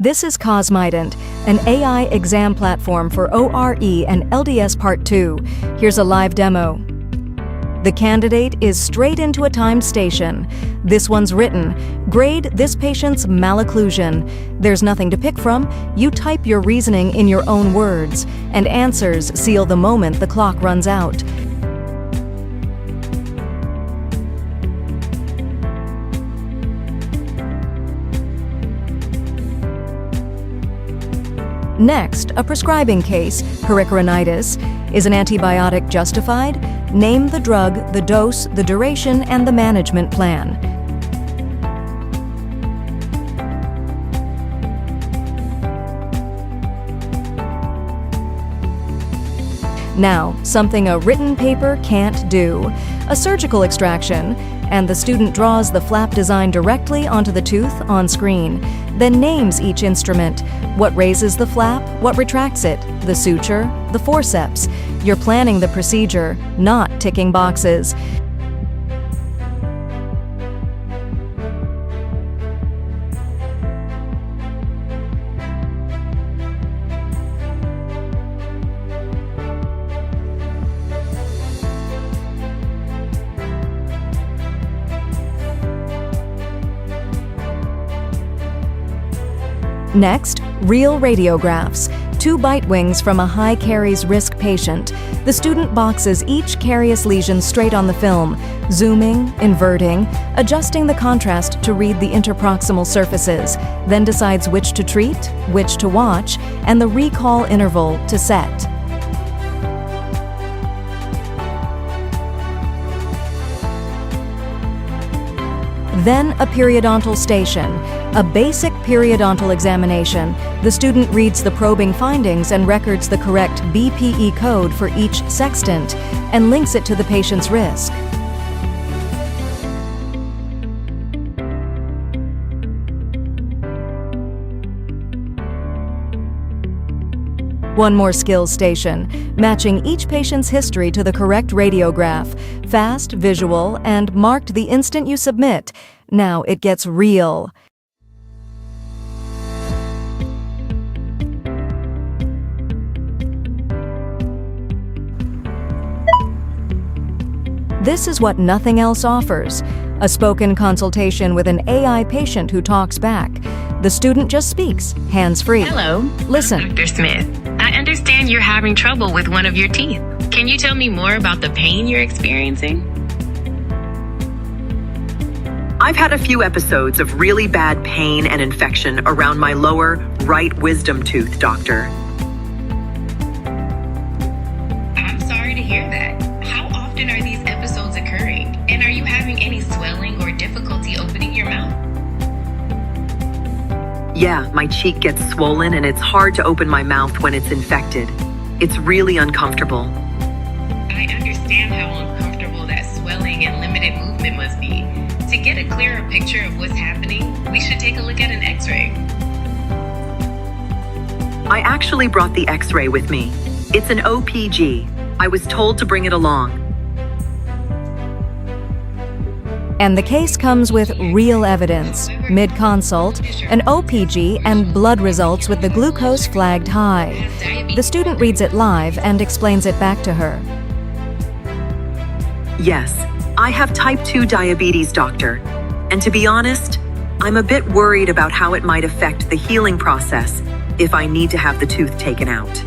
This is Cosmident, an AI exam platform for ORE and LDS Part 2. Here's a live demo. The candidate is straight into a timed station. This one's written, grade this patient's malocclusion. There's nothing to pick from. You type your reasoning in your own words, and answers seal the moment the clock runs out. Next, a prescribing case, pericoronitis. Is an antibiotic justified? Name the drug, the dose, the duration, and the management plan. Now, something a written paper can't do. A surgical extraction, and the student draws the flap design directly onto the tooth on screen, then names each instrument. What raises the flap, what retracts it, the suture, the forceps. You're planning the procedure, not ticking boxes. Next, real radiographs. 2 bite wings from a high caries risk patient. The student boxes each carious lesion straight on the film, zooming, inverting, adjusting the contrast to read the interproximal surfaces, then decides which to treat, which to watch, and the recall interval to set. Then a periodontal station, a basic periodontal examination. The student reads the probing findings and records the correct BPE code for each sextant and links it to the patient's risk. One more skills station, matching each patient's history to the correct radiograph. Fast, visual, and marked the instant you submit. Now it gets real. This is what nothing else offers. A spoken consultation with an AI patient who talks back. The student just speaks, hands-free. Hello, Listen. I'm Dr. Smith. I understand you're having trouble with one of your teeth. Can you tell me more about the pain you're experiencing? I've had a few episodes of really bad pain and infection around my lower right wisdom tooth, doctor. I'm sorry to hear that. How often are these episodes occurring? And are you having any swelling or difficulty opening your mouth? Yeah, my cheek gets swollen and it's hard to open my mouth when it's infected. It's really uncomfortable. I understand how uncomfortable that swelling and limited movement must be. To get a clearer picture of what's happening, we should take a look at an X-ray. I actually brought the X-ray with me. It's an OPG. I was told to bring it along. And the case comes with real evidence, mid-consult, an OPG, and blood results with the glucose flagged high. The student reads it live and explains it back to her. Yes, I have type 2 diabetes, doctor. And to be honest, I'm a bit worried about how it might affect the healing process if I need to have the tooth taken out.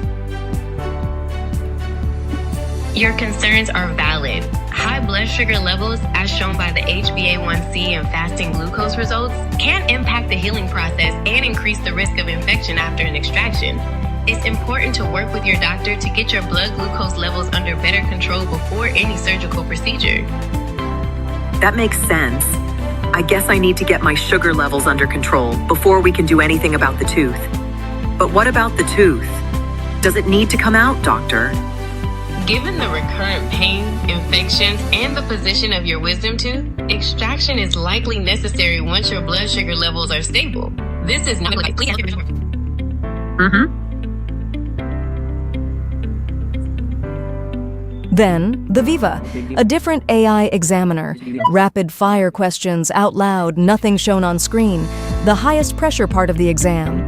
Your concerns are valid. High blood sugar levels, as shown by the HbA1c and fasting glucose results, can impact the healing process and increase the risk of infection after an extraction. It's important to work with your doctor to get your blood glucose levels under better control before any surgical procedure. That makes sense. I guess I need to get my sugar levels under control before we can do anything about the tooth. But what about the tooth? Does it need to come out, doctor? Given the recurrent pain, infections, and the position of your wisdom tooth, extraction is likely necessary once your blood sugar levels are stable. This is not likely. Then, the Viva, a different AI examiner. Rapid-fire questions out loud, nothing shown on screen. The highest pressure part of the exam.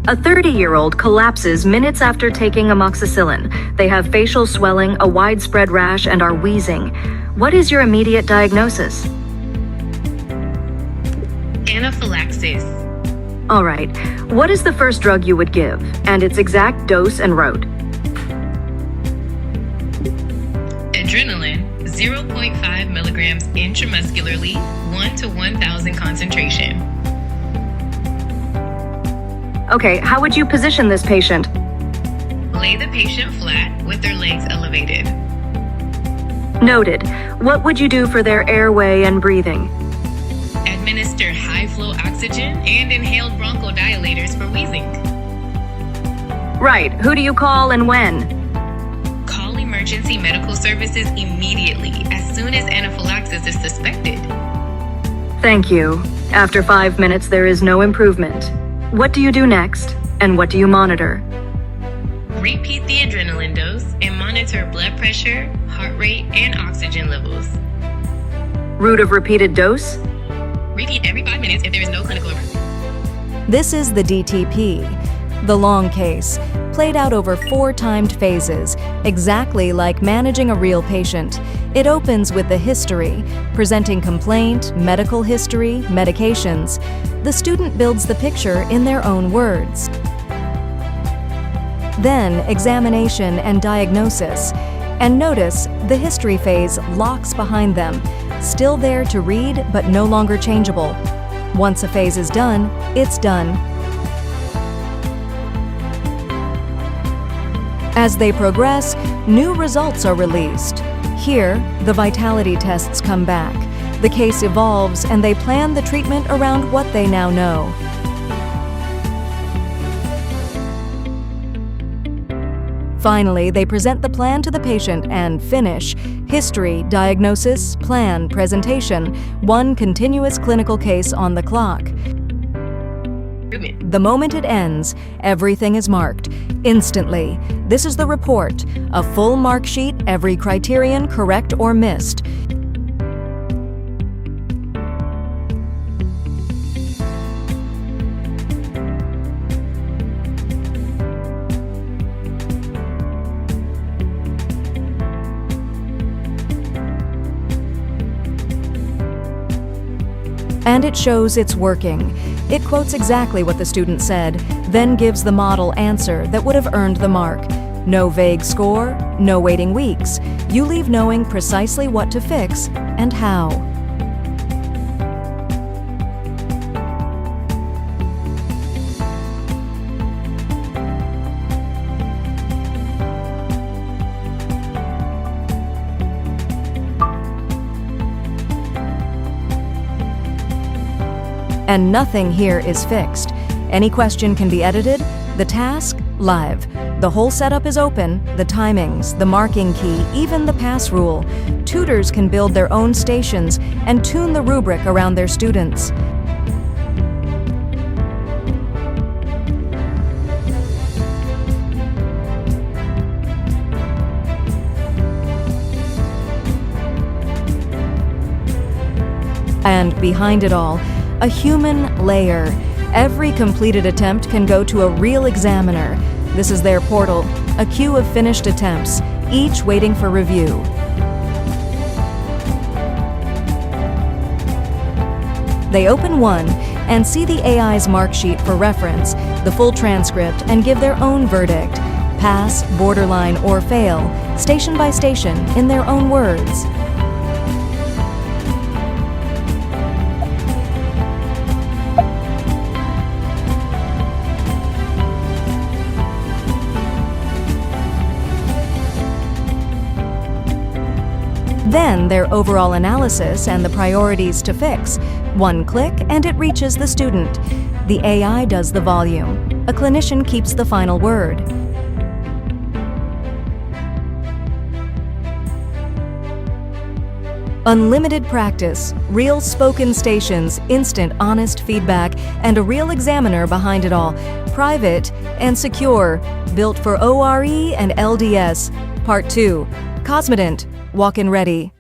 A 30-year-old collapses minutes after taking amoxicillin. They have facial swelling, a widespread rash, and are wheezing. What is your immediate diagnosis? Anaphylaxis. All right. What is the first drug you would give, and its exact dose and route? Adrenaline, 0.5 milligrams intramuscularly, 1 to 1,000 concentration. Okay, how would you position this patient? Lay the patient flat with their legs elevated. Noted. What would you do for their airway and breathing? Administer high-flow oxygen and inhaled bronchodilators for wheezing. Right. Who do you call and when? Call emergency medical services immediately as soon as anaphylaxis is suspected. Thank you. After 5 minutes, there is no improvement. What do you do next, and what do you monitor? Repeat the adrenaline dose and monitor blood pressure, heart rate, and oxygen levels. Route of repeated dose? Repeat every 5 minutes if there is no clinical emergency. This is the DTP, the long case, played out over 4 timed phases, exactly like managing a real patient. It opens with the history, presenting complaint, medical history, medications. The student builds the picture in their own words. Then, examination and diagnosis. And notice, the history phase locks behind them, still there to read but no longer changeable. Once a phase is done, it's done. As they progress, new results are released. Here, the vitality tests come back. The case evolves and they plan the treatment around what they now know. Finally, they present the plan to the patient and finish. History, diagnosis, plan, presentation. One continuous clinical case on the clock. The moment it ends, everything is marked. Instantly. This is the report. A full mark sheet, every criterion correct or missed. And it shows it's working. It quotes exactly what the student said, then gives the model answer that would have earned the mark. No vague score, no waiting weeks. You leave knowing precisely what to fix and how. And nothing here is fixed. Any question can be edited, the task, live. The whole setup is open, the timings, the marking key, even the pass rule. Tutors can build their own stations and tune the rubric around their students. And behind it all, a human layer. Every completed attempt can go to a real examiner. This is their portal, a queue of finished attempts, each waiting for review. They open one and see the AI's mark sheet for reference, the full transcript, and give their own verdict. Pass, borderline, or fail, station by station, in their own words. Then their overall analysis and the priorities to fix. One click and it reaches the student. The AI does the volume. A clinician keeps the final word. Unlimited practice, real spoken stations, instant honest feedback, and a real examiner behind it all. Private and secure. Built for ORE and LDS. Part 2. Cosmident. Walk-in ready.